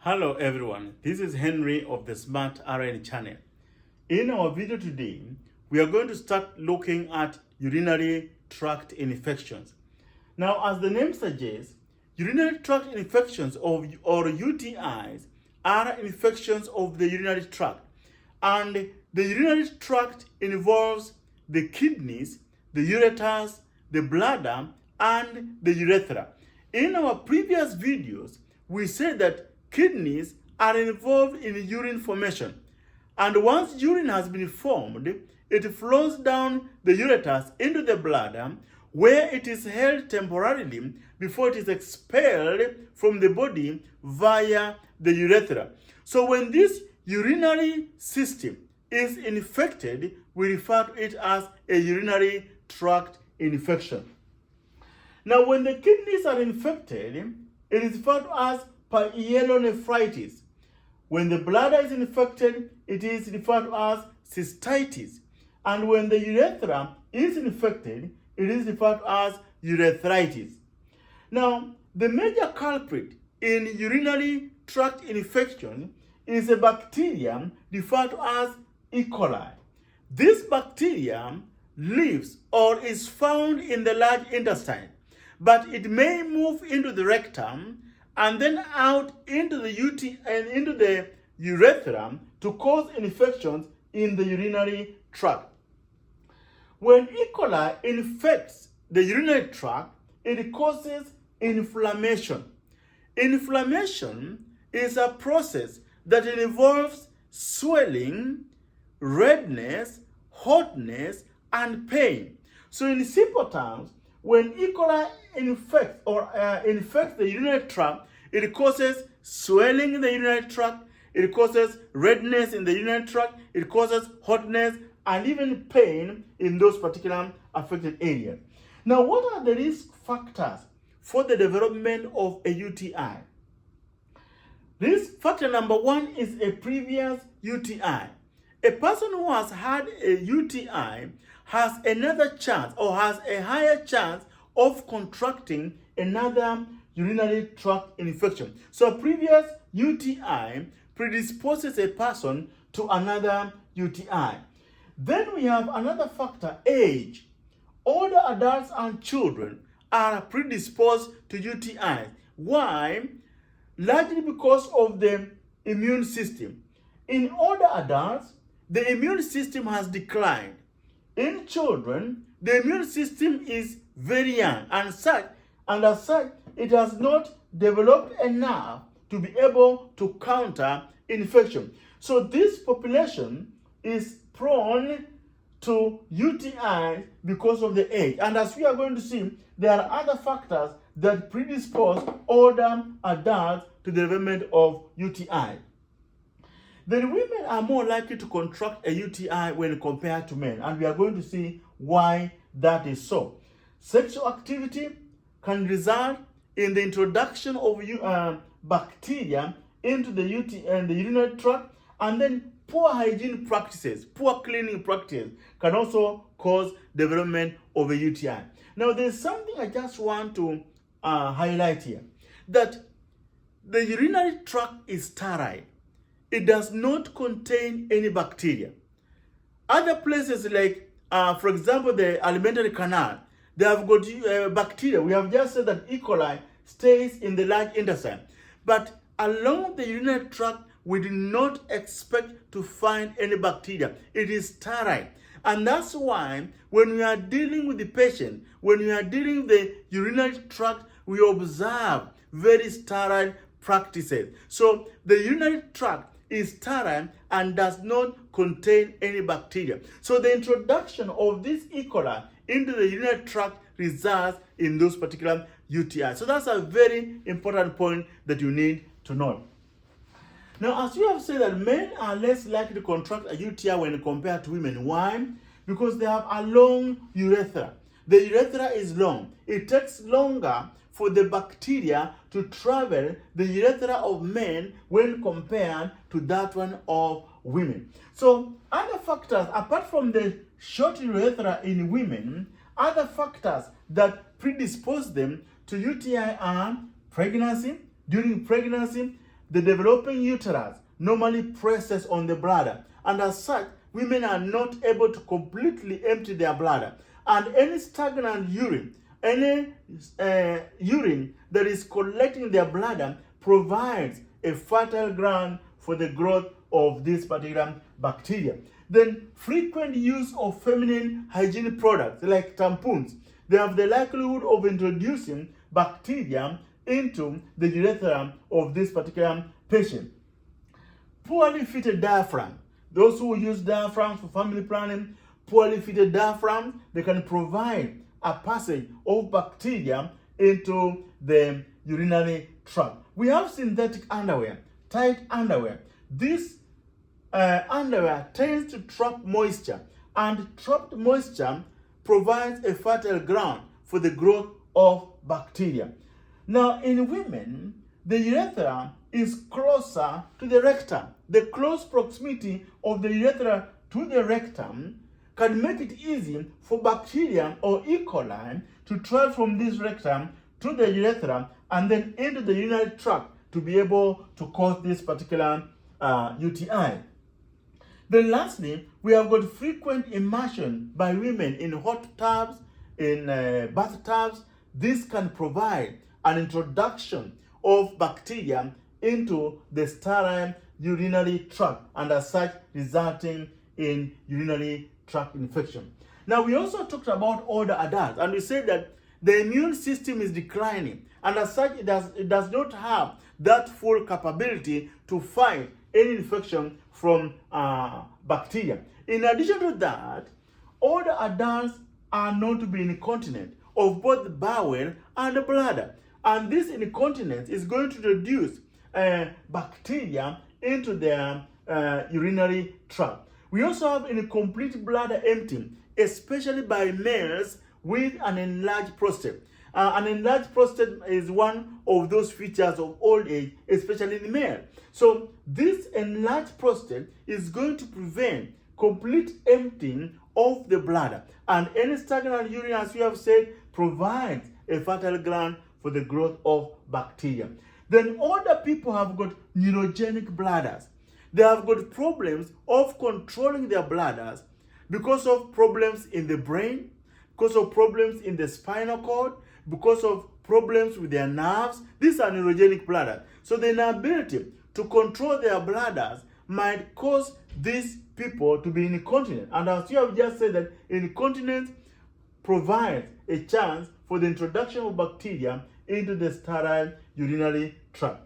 Hello everyone, this is Henry of the Smart RN channel. In our video today, we are going to start looking at urinary tract infections. Now, as the name suggests, urinary tract infections or UTIs are infections of the urinary tract. And the urinary tract involves the kidneys, the ureters, the bladder, and the urethra. In our previous videos, we said that kidneys are involved in urine formation. And once urine has been formed, it flows down the ureters into the bladder, where it is held temporarily before it is expelled from the body via the urethra. So when this urinary system is infected, we refer to it as a urinary tract infection. Now, when the kidneys are infected, it is referred to as pyelonephritis. When the bladder is infected, it is referred to as cystitis. And when the urethra is infected, it is referred to as urethritis. Now, the major culprit in urinary tract infection is a bacterium referred to as E. coli. This bacterium lives or is found in the large intestine, but it may move into the rectum and then out into the and into the urethra to cause infections in the urinary tract. When E. coli infects the urinary tract, it causes inflammation. Inflammation is a process that involves swelling, redness, hotness, and pain. So in simple terms, when E. coli infects the urinary tract, it causes swelling in the urinary tract, it causes redness in the urinary tract, it causes hotness, and even pain in those particular affected areas. Now, what are the risk factors for the development of a UTI? Risk factor number one is a previous UTI. A person who has had a UTI has another chance or has a higher chance of contracting another urinary tract infection. So a previous UTI predisposes a person to another UTI. Then we have another factor, age. Older adults and children are predisposed to UTIs. Why? Largely because of the immune system. In older adults, the immune system has declined. In children, the immune system is very young, and as such, it has not developed enough to be able to counter infection. So this population is prone to UTI because of the age. And as we are going to see, there are other factors that predispose older adults to the development of UTI. Then women are more likely to contract a UTI when compared to men, and we are going to see why that is so. Sexual activity can result in the introduction of bacteria into the UTI and the urinary tract, and then poor hygiene practices, poor cleaning practices can also cause development of a UTI. Now, there's something I just want to highlight here, that the urinary tract is sterile. It does not contain any bacteria. Other places like, for example, the alimentary canal, they have got bacteria. We have just said that E. coli stays in the large intestine. But along the urinary tract, we do not expect to find any bacteria. It is sterile. And that's why when we are dealing with the patient, when we are dealing with the urinary tract, we observe very sterile practices. So the urinary tract is sterile and does not contain any bacteria. So the introduction of this E. coli into the urinary tract results in those particular UTIs. So that's a very important point that you need to know. Now, as we have said that men are less likely to contract a UTI when compared to women. Why? Because they have a long urethra. The urethra is long. It takes longer for the bacteria to travel the urethra of men when compared to that one of women. So other factors, apart from the short urethra in women, other factors that predispose them to UTI are pregnancy. During pregnancy, the developing uterus normally presses on the bladder, and as such, women are not able to completely empty their bladder. And any stagnant urine, any urine that is collecting their bladder provides a fertile ground for the growth of this particular bacteria. Then frequent use of feminine hygiene products like tampons, they have the likelihood of introducing bacteria into the urethra of this particular patient. Poorly fitted diaphragm. Those who use diaphragms for family planning, poorly fitted diaphragms, they can provide a passage of bacteria into the urinary tract. We have synthetic underwear, tight underwear. This underwear tends to trap moisture, and trapped moisture provides a fertile ground for the growth of bacteria. Now, in women, the urethra is closer to the rectum. The close proximity of the urethra to the rectum can make it easy for bacteria or E. coli to travel from this rectum to the urethra and then into the urinary tract to be able to cause this particular UTI. Then lastly, we have got frequent immersion by women in hot tubs, in bathtubs. This can provide an introduction of bacteria into the sterile urinary tract, and as such resulting in urinary tract infection. Now, we also talked about older adults, and we said that the immune system is declining, and as such it does not have that full capability to fight any infection from bacteria. In addition to that, older adults are known to be incontinent of both the bowel and the bladder, and this incontinence is going to reduce bacteria into their urinary tract. We also have incomplete bladder emptying, especially by males with an enlarged prostate. An enlarged prostate is one of those features of old age, especially in male. So this enlarged prostate is going to prevent complete emptying of the bladder, and any stagnant urine, as we have said, provides a fertile ground for the growth of bacteria. Then older people have got neurogenic bladders. They have got problems of controlling their bladders because of problems in the brain, because of problems in the spinal cord, because of problems with their nerves. These are neurogenic bladders. So the inability to control their bladders might cause these people to be incontinent. And as you have just said, that incontinence provides a chance for the introduction of bacteria into the sterile urinary tract.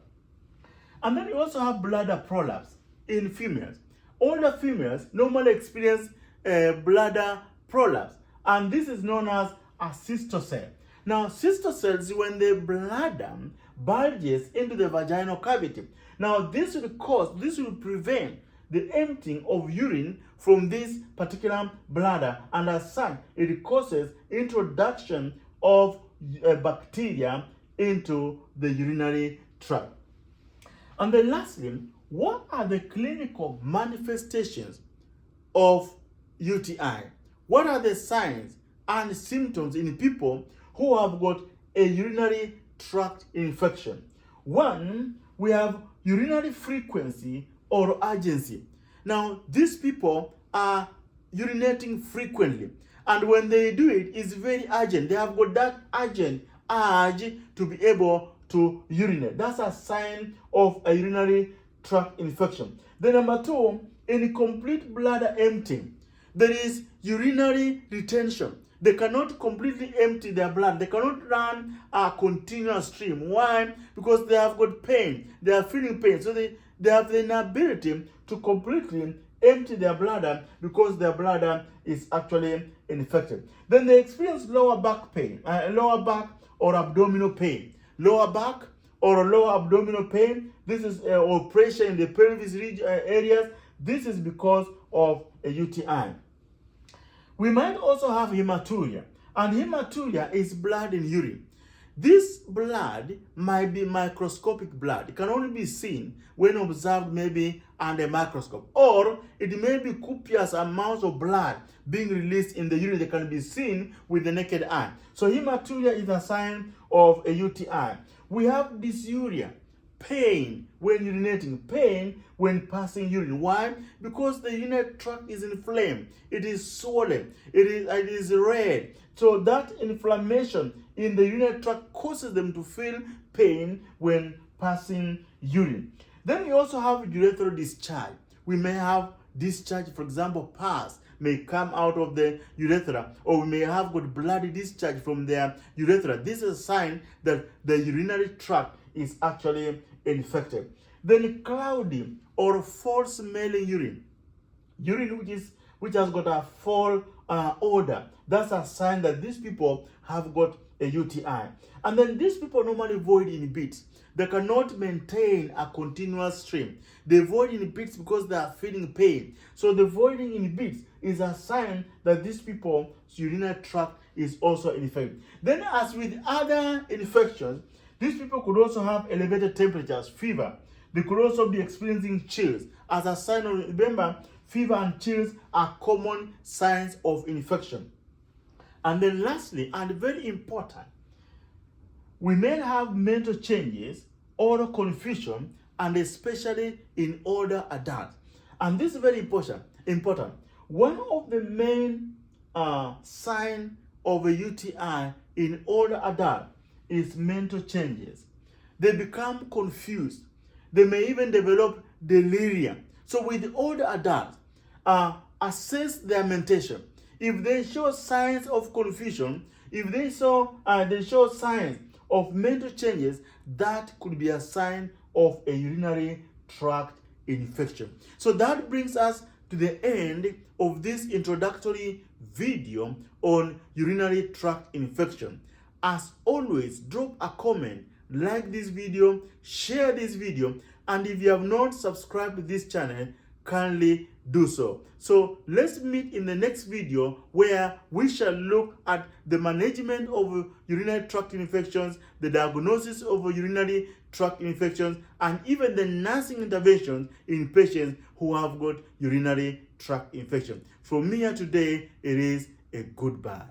And then you also have bladder prolapse in females. Older females normally experience bladder prolapse, and this is known as a cystocele. Now, cystocele is when the bladder bulges into the vaginal cavity. Now, this will prevent the emptying of urine from this particular bladder, and as such, it causes introduction of bacteria into the urinary tract. And then lastly, what are the clinical manifestations of UTI? What are the signs and symptoms in people who have got a urinary tract infection? One, we have urinary frequency or urgency. Now, these people are urinating frequently, and when they do it, it's very urgent. They have got that urgent urge to be able to urinate. That's a sign of a urinary tract infection. Then number two, incomplete bladder emptying. There is urinary retention. They cannot completely empty their blood. They cannot run a continuous stream. Why? Because they have got pain. They are feeling pain. So they have the inability to completely empty their bladder because their bladder is actually infected. Then they experience lower back pain, lower back or abdominal pain. Lower back or lower abdominal pain. This is or pressure in the pelvis areas. This is because of a UTI. We might also have hematuria, and hematuria is blood in urine. This blood might be microscopic blood. It can only be seen when observed maybe under a microscope, or it may be copious amounts of blood being released in the urine that can be seen with the naked eye. So hematuria is a sign of a UTI. We have dysuria, pain when urinating, pain when passing urine. Why? Because the urinary tract is inflamed, it is swollen, it is red. So that inflammation in the urinary tract causes them to feel pain when passing urine. Then we also have urethral discharge. We may have discharge, for example, pus may come out of the urethra, or we may have got bloody discharge from their urethra. This is a sign that the urinary tract is actually infected. Then cloudy or foul smelling urine, which has got a foul odor, that's a sign that these people have got a UTI. And then these people normally void in bits. They cannot maintain a continuous stream. They void in bits because they are feeling pain. So the voiding in bits is a sign that these people's urinary tract is also infected. Then, as with other infections, these people could also have elevated temperatures, fever. They could also be experiencing chills as a sign of, remember, fever and chills are common signs of infection. And then lastly, and very important, we may have mental changes, oral confusion, and especially in older adults. And this is very important. One of the main signs of a UTI in older adults is mental changes. They become confused. They may even develop delirium. So with older adults, assess their mentation. If they show signs of confusion, if they show signs of mental changes, that could be a sign of a urinary tract infection. So that brings us to the end of this introductory video on urinary tract infection. As always, drop a comment, like this video, share this video, and if you have not subscribed to this channel, kindly do so. So let's meet in the next video where we shall look at the management of urinary tract infections, the diagnosis of urinary tract infections, and even the nursing interventions in patients who have got urinary tract infection. From me here today, it is a goodbye.